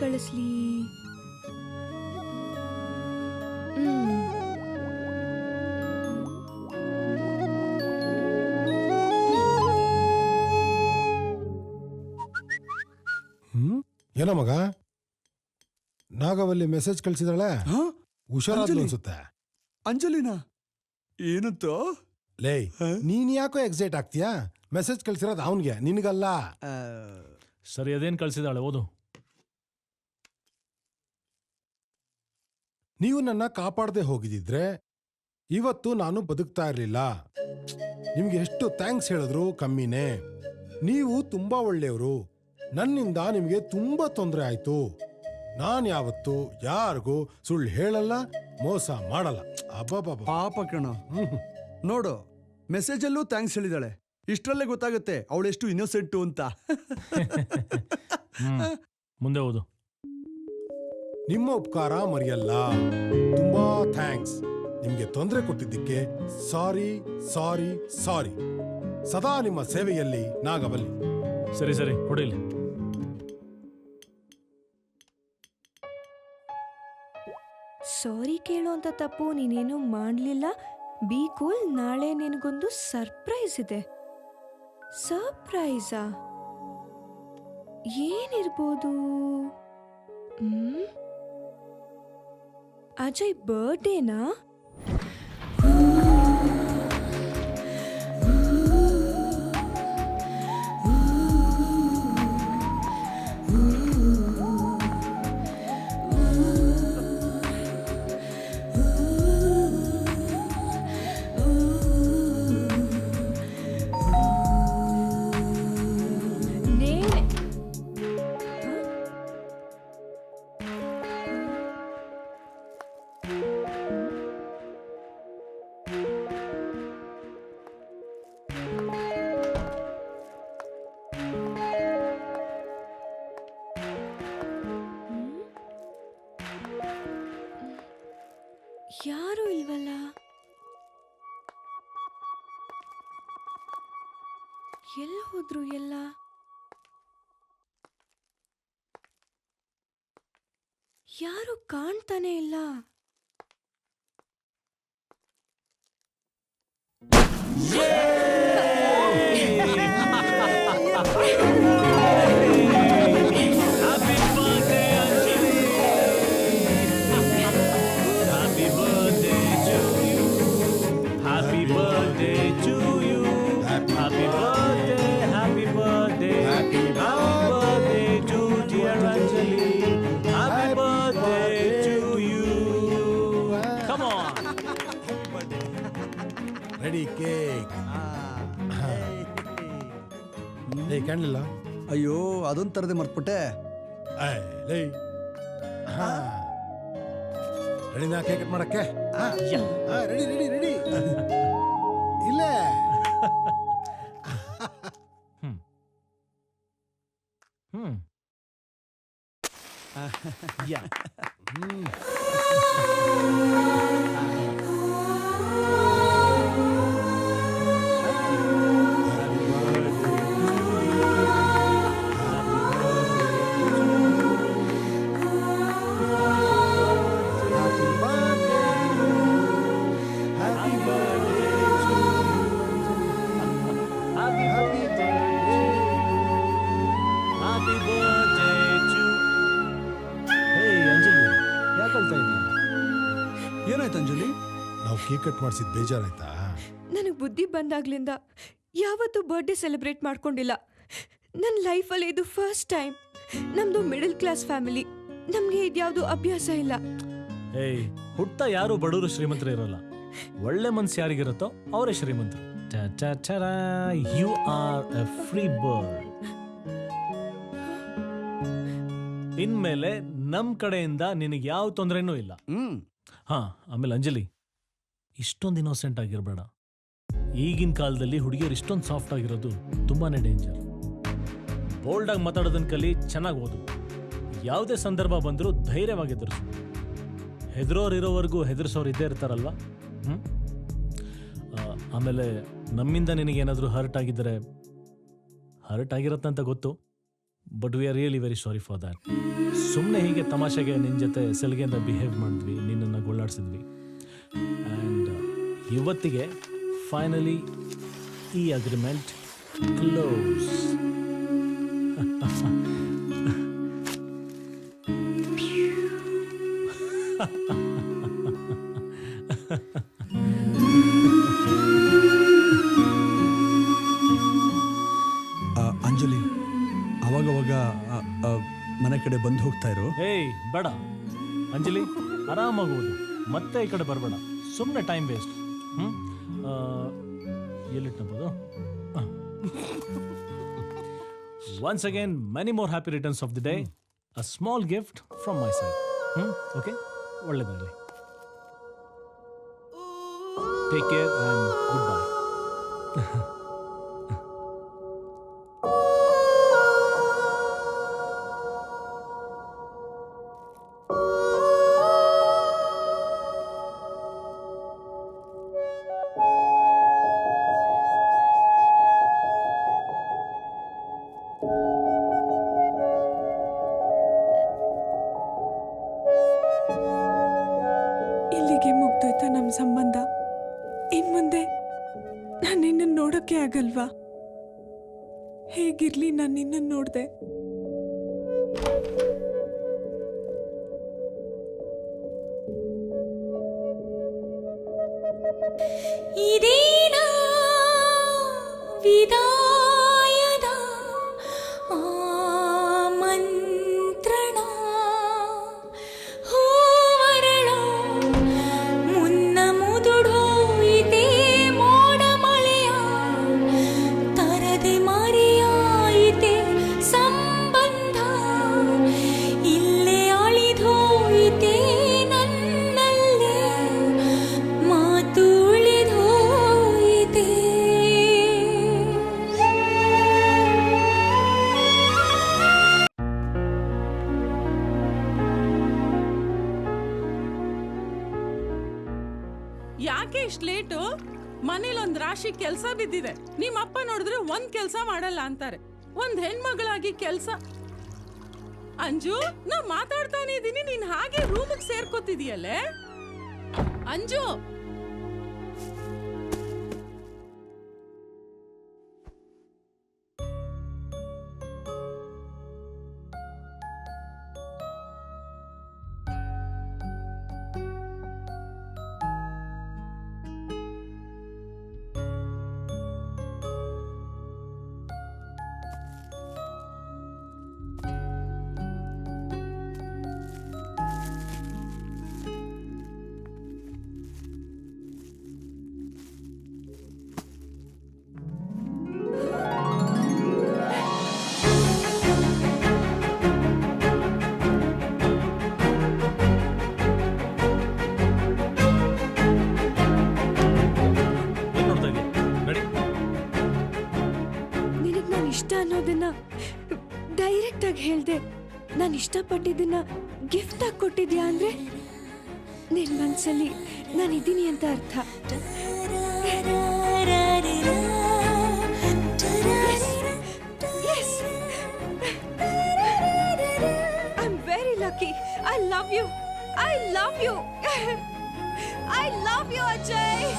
ಕಳಿಸ್ಲಿ? ಏನೋ ಮಗ, ನಾಗವಲ್ಲಿ ಮೆಸೇಜ್ ಕಳ್ಸಿದಾಳೆ, ಹುಷಾರಾದ್ಲು ಅನ್ಸುತ್ತೆ. ಅಂಜಲಿನಾ? ಏನಂತ? ಲೇ, ನೀನ್ ಯಾಕೋ ಎಕ್ಸೈಟ್ ಆಗ್ತೀಯಾ? ಮೆಸೇಜ್ ಕಳ್ಸಿರೋದು ಅವನ್ಗೆ, ನಿನ್ಗಲ್ಲ. ಸರಿ, ಅದೇನ್ ಕಳ್ಸಿದಾಳೆ, ಓದು. ನೀವು ನನ್ನ ಕಾಪಾಡದೆ ಹೋಗಿದ್ರೆ ಇವತ್ತು ನಾನು ಬದುಕ್ತಾ ಇರ್ಲಿಲ್ಲ. ನಿಮ್ಗೆ ಎಷ್ಟು ಥ್ಯಾಂಕ್ಸ್ ಹೇಳಿದ್ರು ಕಮ್ಮಿನೇ. ನೀವು ತುಂಬಾ ಒಳ್ಳೆಯವರು. ನನ್ನಿಂದ ನಿಮ್ಗೆ ತುಂಬಾ ತೊಂದರೆ ಆಯ್ತು. ನಾನ್ ಯಾವತ್ತು ಯಾರಿಗೂ ಸುಳ್ಳು ಹೇಳಲ್ಲ, ಮೋಸ ಮಾಡಲ್ಲ. ಅಬ್ಬಬ್ಬ, ಪಾಪ ಕಣ. ನೋಡು, ಮೆಸೇಜಲ್ಲೂ ಥ್ಯಾಂಕ್ಸ್ ಹೇಳಿದಾಳೆ. ಇಷ್ಟರಲ್ಲೇ ಗೊತ್ತಾಗುತ್ತೆ ಅವಳೆಷ್ಟು ಇನ್ನೋಸೆಂಟು ಅಂತ. ಮುಂದೆ ಓದು. ನಿಮ್ಮ ಉಪಕಾರ ಮರೆಯಲ್ಲ. ತುಂಬಾ ಥ್ಯಾಂಕ್ಸ್. ನಿಮ್ಗೆ ತೊಂದರೆ ಕೊಟ್ಟಿದ್ದಕ್ಕೆ ಸಾರಿ ಸಾರಿ ಸಾರಿ. ಸದಾ ನಿಮ್ಮ ಸೇವೆಯಲ್ಲಿ ನಾಗವಲ್ಲಿ. ಸರಿ ಸರಿ, ಹೊಡಿಲಿ. ಸಾರಿ ಕೇಳೋಂತ ತಪ್ಪು ನೀನೇನು ಮಾಡಲಿಲ್ಲ. B cool. ನಾಳೆ ನಿನಗೊಂದು ಸರ್ಪ್ರೈಸ್ ಇದೆ. ಸರ್ಪ್ರೈಸಾ? ಏನಿರ್ಬೋದು? ಅಜಯ್ ಬರ್ಡೇನಾ? ಯಾರು ಇಲ್ವಲ್ಲ. ಎಲ್ಲಿ ಹೋದ್ರು ಎಲ್ಲ? ಯಾರು ಕಾಣ್ತಾನೆ ಇಲ್ಲ. Ready cake. ಕಾಣಲಿಲ್ಲ? ಅಯ್ಯೋ, ಅದೊಂದು ತರದೆ ಮರ್ತ್ಬಿಟ್ಟೆ. ರೆಡಿನಾ ಕೇಕ್ ಕಟ್ ಮಾಡಕ್ಕೆ? Ready ready ready. ಇಲ್ಲೇ ಏನಾಯ್ತು ಅಂಜಲಿ? ನಾವು ಕೇಕ್ ಕಟ್ ಮಾಡಿಸಿದ್ ಬೇಜಾರಾಯ್ತಾ? ನನಗೆ ಬುದ್ಧಿ ಬಂದಾಗ್ಲಿಂದ ಯಾವತ್ತೂ ಬರ್ಡೇ ಸೆಲೆಬ್ರೇಟ್ ಮಾಡ್ಕೊಂಡಿಲ್ಲ. ನನ್ನ ಲೈಫಲ್ಲಿ ಇದು ಫಸ್ಟ್ ಟೈಮ್. ನಮ್ದು ಮಿಡಲ್ ಕ್ಲಾಸ್ ಫ್ಯಾಮಿಲಿ. ನಮ್ಗೆ ಇದ್ಯಾವುದು ಅಭ್ಯಾಸ ಇಲ್ಲ. ಏಯ್, ಹುಟ್ಟ ಯಾರು ಬಡವರು ಶ್ರೀಮಂತರು ಇರಲ್ಲ. ಒಳ್ಳೆ ಮನ್ಸು ಯಾರಿಗಿರುತ್ತೋ ಅವರೇ ಶ್ರೀಮಂತರು. You are a free bird. ಇನ್ಮೇಲೆ ನಮ್ ಕಡೆಯಿಂದ ನಿನಗೆ ಯಾವ ತೊಂದರೆನೂ ಇಲ್ಲ. ಹಾ, ಆಮೇಲೆ ಅಂಜಲಿ, ಇಷ್ಟೊಂದು ಇನ್ನೋಸೆಂಟ್ ಆಗಿರ್ಬೇಡ. ಈಗಿನ ಕಾಲದಲ್ಲಿ ಹುಡುಗಿಯರು ಇಷ್ಟೊಂದು ಸಾಫ್ಟ್ ಆಗಿರೋದು ತುಂಬಾನೇ ಡೇಂಜರ್. ಬೋಲ್ಡ್ ಆಗಿ ಮಾತಾಡೋದನ್ನ ಕಲಿ, ಚೆನ್ನಾಗಿ ಓದು. ಯಾವುದೇ ಸಂದರ್ಭ ಬಂದರೂ ಧೈರ್ಯವಾಗಿ ಎದುರಿಸು. ಹೆದರೋರು ಇರೋವರೆಗೂ ಹೆದರ್ಸೋರು ಇದ್ದೇ ಇರ್ತಾರಲ್ವಾ? ಆಮೇಲೆ ನಮ್ಮಿಂದ ನಿನಗೇನಾದರೂ ಹರ್ಟ್ ಆಗಿದ್ದರೆ, ಹರ್ಟ್ ಆಗಿರತ್ತಂತ ಗೊತ್ತು, but we are really very sorry for that. ಸುಮ್ಮನೆ ಹೀಗೆ ತಮಾಷೆಗೆ ನಿನ್ನ ಜೊತೆ ಸಲಿಗೆಯಿಂದ ಬಿಹೇವ್ ಮಾಡಿದ್ವಿ, ನಿನ್ನನ್ನು ಗೊಳ್ಳಾಡಿಸಿದ್ವಿ. ಆ್ಯಂಡ್ ಇವತ್ತಿಗೆ ಫೈನಲಿ ಈ ಅಗ್ರಿಮೆಂಟ್ ಕ್ಲೋಸ್. ಅಂಜಲಿ, ಅವಾಗವಾಗ ಮನೆ ಕಡೆ ಬಂದು ಹೋಗ್ತಾ ಇರು. ಏಯ್ ಬೇಡ ಅಂಜಲಿ, ಆರಾಮಾಗೋದು, ಮತ್ತೆ ಈ ಕಡೆ ಬರಬೇಡ, ಸುಮ್ಮನೆ ಟೈಮ್ ವೇಸ್ಟ್. ಎಲ್ಲಿಟ್ನಬೋದು? Once again many more happy returns of the day. A small gift from my side. Okay, ಒಳ್ಳೆದಾಗಲಿ. Take care and goodbye. ಇಲ್ಲಿಗೆ ಮುಗ್ದೋಯ್ತಾ ನಮ್ಮ ಸಂಬಂಧ? ಇನ್ ಮುಂದೆ ನಾನು ನಿನ್ನನ್ನು ನೋಡೋಕೆ ಆಗಲ್ವಾ? ಹೇಗಿರ್ಲಿ ನಾನು ನಿನ್ನನ್ನು ನೋಡ್ದೆ? ಇದೇನಾ ವಿದಾಯದ ಮಂತ್ರಣ, ಹೂವರಳೋ ಮುನ್ನ ಮುದುಡೋಯಿತೆ ಮೋಡ ಮಳೆಯ, ತರದೆ ಮರೆಯಾಯಿತೆ ಸಂಬಂಧ, ಇಲ್ಲೇ ಅಳಿದೋಯಿತೆ ನನ್ನಲ್ಲೇ ಮಾತು ಉಳಿದೋಯಿತೆ. ಯಾಕೆ ಇಷ್ಟು ಲೇಟು? ಮನೇಲಿ ಒಂದ್ ರಾಶಿ ಕೆಲ್ಸ ಬಿದ್ದಿದೆ. ನಿಮ್ಮಪ್ಪ ನೋಡಿದ್ರೆ ಒಂದ್ ಕೆಲ್ಸ ಮಾಡಲ್ಲ ಅಂತಾರೆ. ಒಂದ್ ಹೆಣ್ಮಗಳಾಗಿ ಕೆಲ್ಸ. ಅಂಜು, ನಾ ಮಾತಾಡ್ತಾನೆ ಇದೀನಿ, ನೀನ್ ಹಾಗೆ ರೂಮಿಗೆ ಸೇರ್ಕೋತಿದೀಯಲ್ಲೇ. ಅಂಜು, ಏನ್ ನೋಡ್ತಾ ಇದೀಯ? ನಡಿ. ನಿನಗೆ ನಾನು ಇಷ್ಟ ಅನ್ನೋದನ್ನ ಡೈರೆಕ್ಟ್ ಆಗಿ ಹೇಳ್ದೆ. ನಾನು ಇಷ್ಟಪಟ್ಟಿದ್ದನ್ನ ಗಿಫ್ಟ್ ಆಗಿ ಕೊಟ್ಟಿದ್ಯಾ ಅಂದ್ರೆ ನಿನ್ ಮನ್ಸಲ್ಲಿ ನಾನಿದ್ದೀನಿ ಅಂತ ಅರ್ಥ. I am very lucky. I love you. I love you. I love you, Ajay.